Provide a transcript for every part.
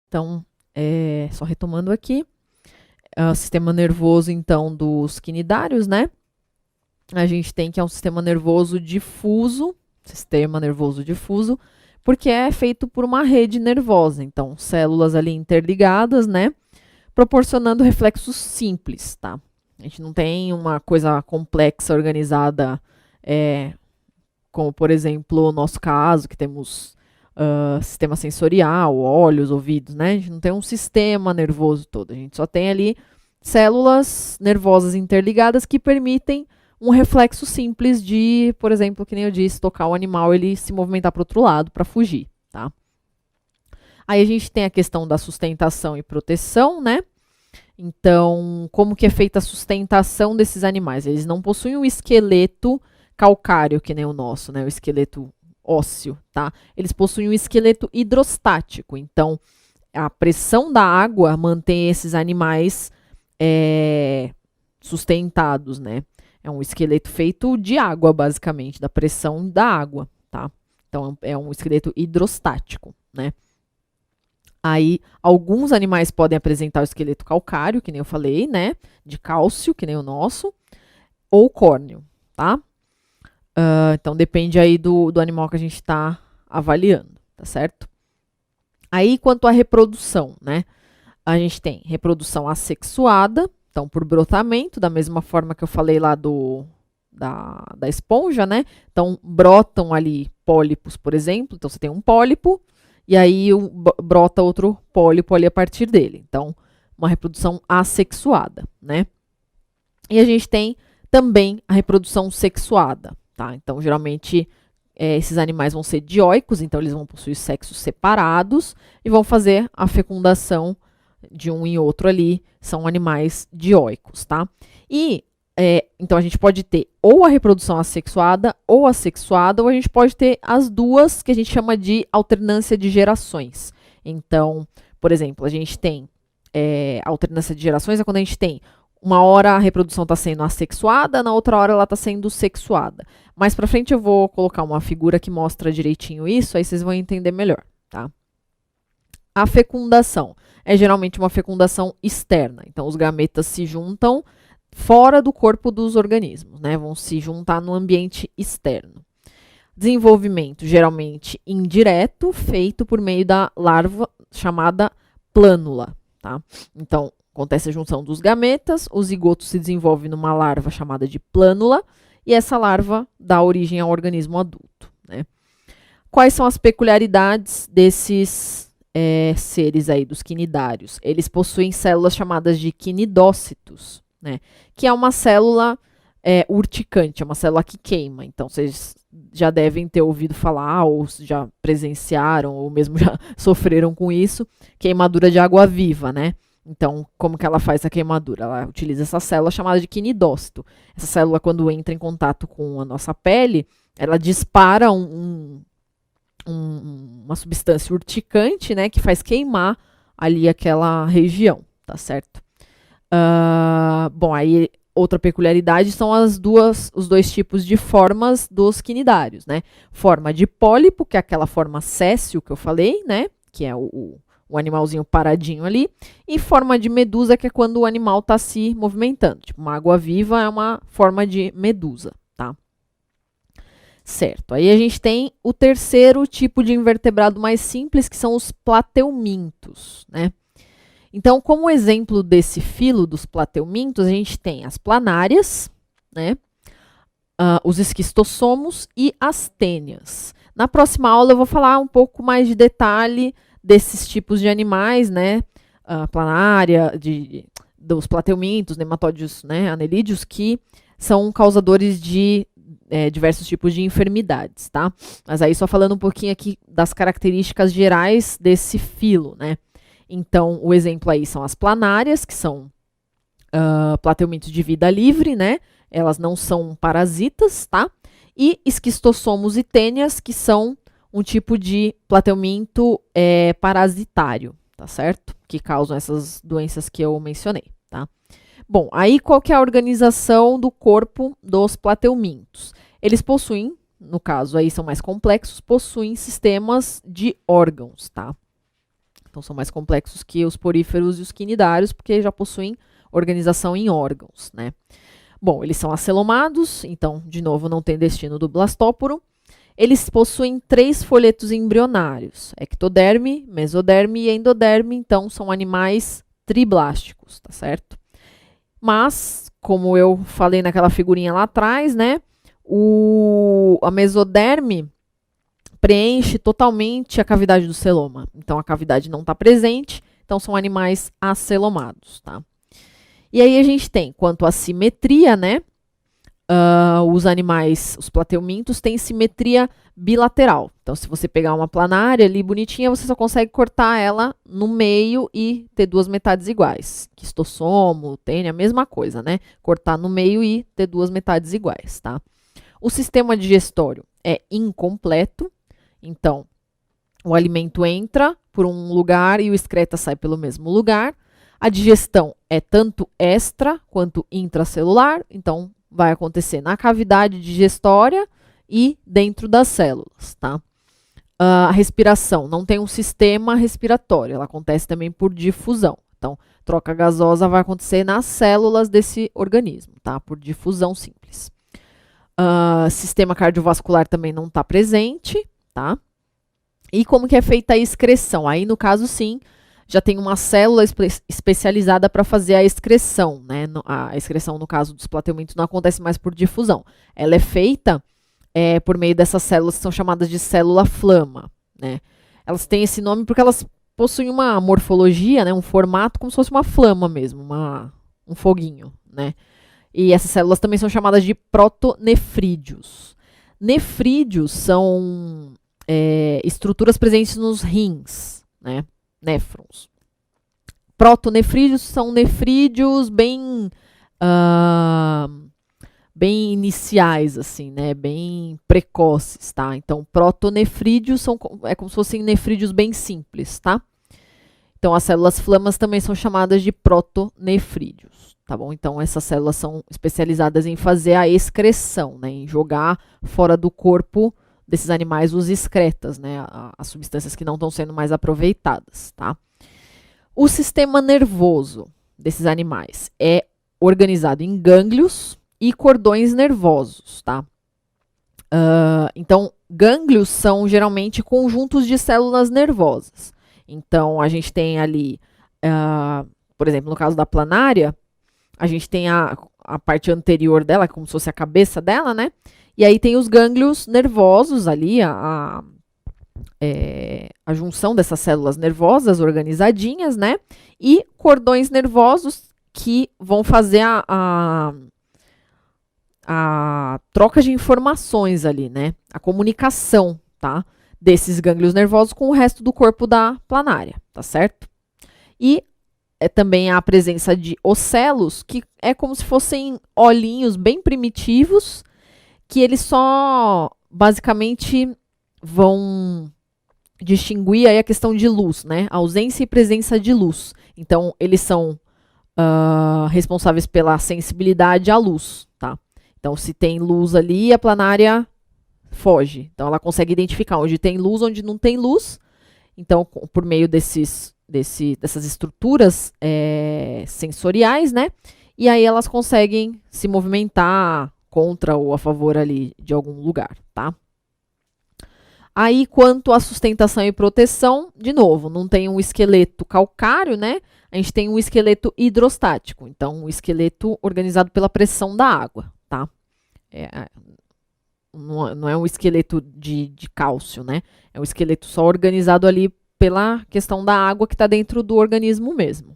Então, só retomando aqui, o sistema nervoso, então, dos quinidários, né? A gente tem que é um sistema nervoso difuso, porque é feito por uma rede nervosa, então, células ali interligadas, né? Proporcionando reflexos simples, tá? A gente não tem uma coisa complexa organizada, como, por exemplo, o nosso caso, que temos sistema sensorial, olhos, ouvidos, né? A gente não tem um sistema nervoso todo, a gente só tem ali células nervosas interligadas que permitem um reflexo simples de, por exemplo, que nem eu disse, tocar o animal, ele se movimentar para o outro lado para fugir, tá? Aí a gente tem a questão da sustentação e proteção, né? Então, como que é feita a sustentação desses animais? Eles não possuem um esqueleto calcáreo, que nem o nosso, né? O esqueleto ósseo, tá? Eles possuem um esqueleto hidrostático. Então, a pressão da água mantém esses animais sustentados, né? É um esqueleto feito de água, basicamente, da pressão da água, tá? Então, é um esqueleto hidrostático, né? Aí, alguns animais podem apresentar o esqueleto calcáreo, que nem eu falei, né? De cálcio, que nem o nosso, ou córneo, tá? Então, depende aí do animal que a gente está avaliando, tá certo? Aí, quanto à reprodução, né? A gente tem reprodução assexuada, então por brotamento, da mesma forma que eu falei lá da esponja, né? Então, brotam ali pólipos, por exemplo. Então, você tem um pólipo, e aí brota outro pólipo ali a partir dele. Então, uma reprodução assexuada, né? E a gente tem também a reprodução sexuada, tá? Então, geralmente, esses animais vão ser dioicos, então eles vão possuir sexos separados e vão fazer a fecundação de um em outro ali, são animais dioicos, tá? E, então, a gente pode ter ou a reprodução assexuada ou assexuada, ou a gente pode ter as duas, que a gente chama de alternância de gerações. Então, por exemplo, a gente tem alternância de gerações é quando a gente tem uma hora a reprodução está sendo assexuada, na outra hora ela está sendo sexuada. Mais para frente eu vou colocar uma figura que mostra direitinho isso, aí vocês vão entender melhor, tá? A fecundação é geralmente uma fecundação externa. Então, os gametas se juntam fora do corpo dos organismos, né? Vão se juntar no ambiente externo. Desenvolvimento geralmente indireto, feito por meio da larva chamada plânula, tá? Então, acontece a junção dos gametas, o zigoto se desenvolve numa larva chamada de plânula, e essa larva dá origem ao organismo adulto, né? Quais são as peculiaridades desses seres aí, dos quinidários? Eles possuem células chamadas de quinidócitos, né? Que é uma célula urticante, é uma célula que queima. Então, vocês já devem ter ouvido falar, ou já presenciaram, ou mesmo já sofreram com isso, queimadura de água viva, né? Então, como que ela faz a queimadura? Ela utiliza essa célula chamada de quinidócito. Essa célula, quando entra em contato com a nossa pele, ela dispara uma substância urticante, né, que faz queimar ali aquela região, tá certo? Bom, aí outra peculiaridade são os dois tipos de formas dos quinidários, né? Forma de pólipo, que é aquela forma séssil que eu falei, né? Que é o animalzinho paradinho ali, e forma de medusa, que é quando o animal está se movimentando. Tipo, uma água-viva é uma forma de medusa, tá? Certo. Aí a gente tem o terceiro tipo de invertebrado mais simples, que são os plateumintos, né? Então, como exemplo desse filo dos plateumintos, a gente tem as planárias, né? Os esquistossomos e as tênias. Na próxima aula eu vou falar um pouco mais de detalhe desses tipos de animais, né? Planária, dos plateumintos, nematóides, né? Anelídeos, que são causadores de diversos tipos de enfermidades, tá? Mas aí só falando um pouquinho aqui das características gerais desse filo, né? Então, o exemplo aí são as planárias, que são plateumintos de vida livre, né? Elas não são parasitas, tá? E esquistossomos e tênias, que são um tipo de plateuminto parasitário, tá certo? Que causam essas doenças que eu mencionei, tá? Bom, aí qual que é a organização do corpo dos plateumintos? Eles possuem, no caso aí são mais complexos, possuem sistemas de órgãos, tá? Então, são mais complexos que os poríferos e os quinidários, porque já possuem organização em órgãos, né? Bom, eles são acelomados, então, de novo, não tem destino do blastóporo. Eles possuem 3 folhetos embrionários, ectoderme, mesoderme e endoderme, então são animais triblásticos, tá certo? Mas, como eu falei naquela figurinha lá atrás, né, a mesoderme preenche totalmente a cavidade do celoma. Então, a cavidade não está presente, então são animais acelomados, tá? E aí a gente tem, quanto à simetria, né, os animais, os plateumintos, têm simetria bilateral. Então, se você pegar uma planária ali bonitinha, você só consegue cortar ela no meio e ter 2 metades iguais. Quistossomo, tênia, a mesma coisa, né? Cortar no meio e ter 2 metades iguais, tá? O sistema digestório é incompleto, então o alimento entra por um lugar e o excreta sai pelo mesmo lugar. A digestão é tanto extra quanto intracelular, então vai acontecer na cavidade digestória e dentro das células, tá? A respiração não tem um sistema respiratório, ela acontece também por difusão. Então, troca gasosa vai acontecer nas células desse organismo, tá? Por difusão simples. Sistema cardiovascular também não está presente, tá? E como que é feita a excreção? Aí, no caso, sim, já tem uma célula especializada para fazer a excreção, né? A excreção, no caso dos plateumintos, não acontece mais por difusão. Ela é feita por meio dessas células que são chamadas de célula-flama, né? Elas têm esse nome porque elas possuem uma morfologia, né? Um formato como se fosse uma flama mesmo, um foguinho, né? E essas células também são chamadas de protonefrídeos. Nefrídeos são estruturas presentes nos rins, né? Néfrons. Protonefrídeos são nefrídeos bem iniciais, assim, né? Bem precoces, tá? Então, protonefrídeos é como se fossem nefrídeos bem simples, tá? Então, as células flamas também são chamadas de protonefrídeos, tá bom? Então, essas células são especializadas em fazer a excreção, né? Em jogar fora do corpo desses animais os excretas, né? As substâncias que não estão sendo mais aproveitadas, tá? O sistema nervoso desses animais é organizado em gânglios e cordões nervosos, tá? Então, gânglios são geralmente conjuntos de células nervosas. Então, a gente tem ali, por exemplo, no caso da planária, a gente tem a parte anterior dela, como se fosse a cabeça dela, né? E aí tem os gânglios nervosos ali, a junção dessas células nervosas organizadinhas, né? E cordões nervosos que vão fazer a troca de informações ali, né? A comunicação, tá? Desses gânglios nervosos com o resto do corpo da planária, tá certo? E também a presença de ocelos, que é como se fossem olhinhos bem primitivos, que eles só basicamente vão distinguir aí a questão de luz, né? Ausência e presença de luz. Então, eles são responsáveis pela sensibilidade à luz, tá? Então, se tem luz ali, a planária foge. Então, ela consegue identificar onde tem luz, onde não tem luz. Então, por meio dessas estruturas sensoriais, né? E aí elas conseguem se movimentar contra ou a favor ali de algum lugar, tá? Aí, quanto à sustentação e proteção, de novo, não tem um esqueleto calcário, né? A gente tem um esqueleto hidrostático, então um esqueleto organizado pela pressão da água, tá? Não é um esqueleto de cálcio, né? É um esqueleto só organizado ali pela questão da água que está dentro do organismo mesmo.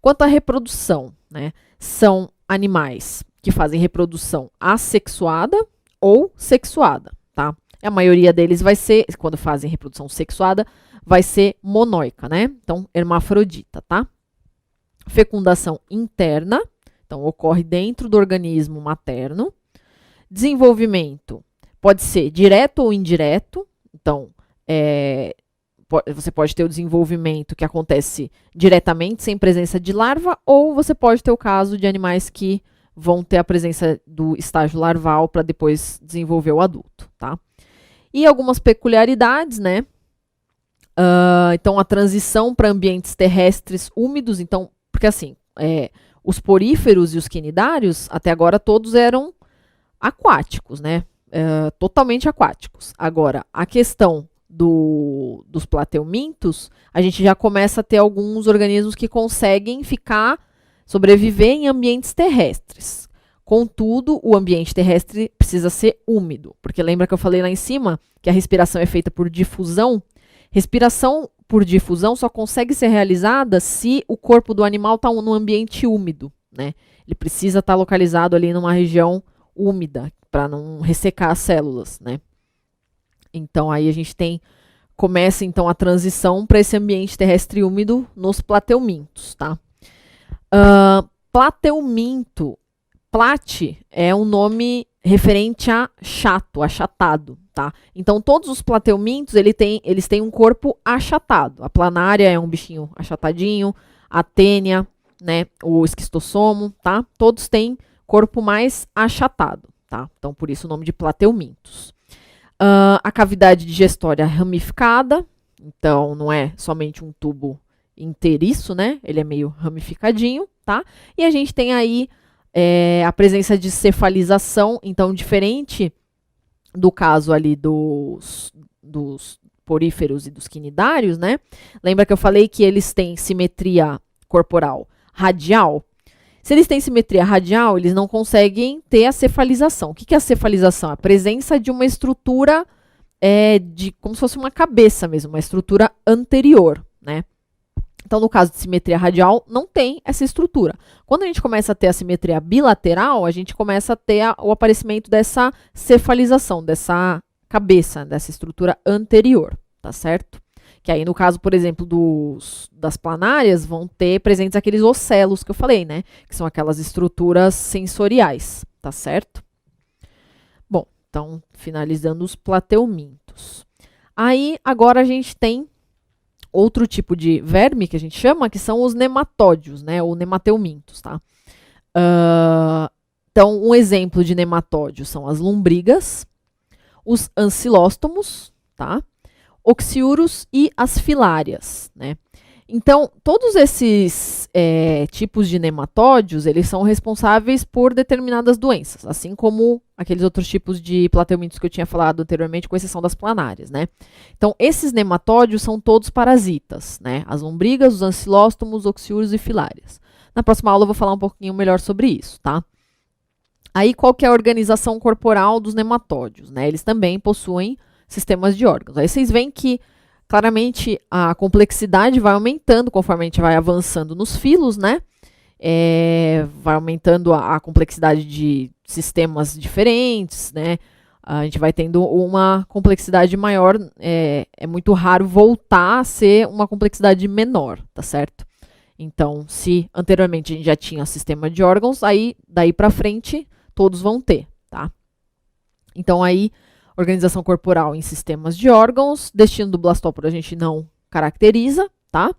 Quanto à reprodução, né? São animais que fazem reprodução assexuada ou sexuada, tá? A maioria deles vai ser, quando fazem reprodução sexuada, vai ser monóica, né? Então, hermafrodita, tá? Fecundação interna, então ocorre dentro do organismo materno. Desenvolvimento pode ser direto ou indireto, então você pode ter o desenvolvimento que acontece diretamente, sem presença de larva, ou você pode ter o caso de animais que vão ter a presença do estágio larval para depois desenvolver o adulto, tá? E algumas peculiaridades, né? Então, a transição para ambientes terrestres úmidos, então, porque assim, os poríferos e os quinidários, até agora todos eram aquáticos, né? Totalmente aquáticos. Agora, a questão dos plateumintos, a gente já começa a ter alguns organismos que conseguem sobreviver em ambientes terrestres. Contudo, o ambiente terrestre precisa ser úmido, porque lembra que eu falei lá em cima que a respiração é feita por difusão? Respiração por difusão só consegue ser realizada se o corpo do animal está num ambiente úmido, né? Ele precisa estar localizado ali numa região úmida para não ressecar as células, né? Então aí a gente começa então a transição para esse ambiente terrestre úmido nos plateumintos, tá? Plateuminto, plate é um nome referente a chato, achatado, tá? Então todos os plateumintos eles têm um corpo achatado. A planária é um bichinho achatadinho, a tênia, né, o esquistossomo, tá? Todos têm corpo mais achatado, tá? Então por isso o nome de plateumintos. A cavidade digestória ramificada, então não é somente um tubo inteiriço, né? Ele é meio ramificadinho, tá? E a gente tem aí a presença de cefalização, então diferente do caso ali dos poríferos e dos quinidários, né? Lembra que eu falei que eles têm simetria corporal radial? Se eles têm simetria radial, eles não conseguem ter a cefalização. O que é a cefalização? A presença de uma estrutura como se fosse uma cabeça mesmo, uma estrutura anterior, né? Então, no caso de simetria radial, não tem essa estrutura. Quando a gente começa a ter a simetria bilateral, a gente começa a ter o aparecimento dessa cefalização, dessa cabeça, dessa estrutura anterior, tá certo? Que aí, no caso, por exemplo, das planárias, vão ter presentes aqueles ocelos que eu falei, né? Que são aquelas estruturas sensoriais, tá certo? Bom, então, finalizando os plateumintos. Aí, agora a gente tem outro tipo de verme que a gente chama, que são os nematódios, né? Ou nemateumintos, tá? Então, um exemplo de nematódio são as lombrigas, os ancilóstomos, tá? Oxiurus e as filárias, né? Então, todos esses tipos de nematódios, eles são responsáveis por determinadas doenças, assim como aqueles outros tipos de plateumintos que eu tinha falado anteriormente, com exceção das planárias, né? Então, esses nematódios são todos parasitas, né? As lombrigas, os ancilóstomos, oxiurus e filárias. Na próxima aula eu vou falar um pouquinho melhor sobre isso, tá? Aí, qual que é a organização corporal dos nematódios, né? Eles também possuem sistemas de órgãos. Aí vocês veem que claramente a complexidade vai aumentando conforme a gente vai avançando nos filos, né? Vai aumentando a complexidade de sistemas diferentes, né? A gente vai tendo uma complexidade maior. É muito raro voltar a ser uma complexidade menor, tá certo? Então, se anteriormente a gente já tinha sistema de órgãos, aí daí para frente todos vão ter, tá? Então aí organização corporal em sistemas de órgãos. Destino do blastóporo a gente não caracteriza, tá?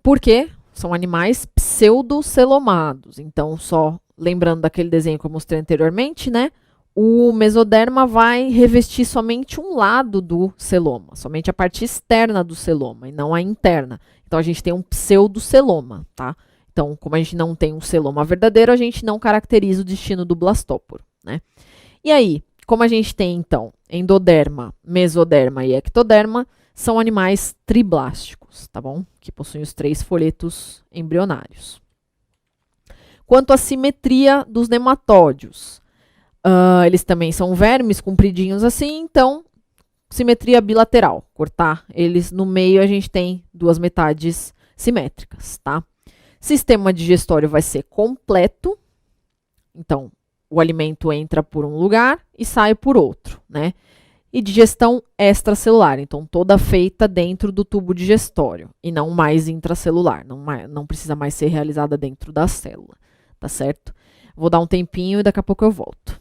Porque são animais pseudocelomados. Então, só lembrando daquele desenho que eu mostrei anteriormente, né? O mesoderma vai revestir somente um lado do celoma, somente a parte externa do celoma e não a interna. Então, a gente tem um pseudoceloma, tá? Então, como a gente não tem um celoma verdadeiro, a gente não caracteriza o destino do blastóporo, né? E aí, como a gente tem, então, endoderma, mesoderma e ectoderma, são animais triblásticos, tá bom? Que possuem os 3 folhetos embrionários. Quanto à simetria dos nematódios, eles também são vermes compridinhos assim, então, simetria bilateral. Cortar eles no meio, a gente tem 2 metades simétricas, tá? Sistema digestório vai ser completo, então, o alimento entra por um lugar e sai por outro, né? E digestão extracelular, então toda feita dentro do tubo digestório e não mais intracelular, não precisa mais ser realizada dentro da célula, tá certo? Vou dar um tempinho e daqui a pouco eu volto.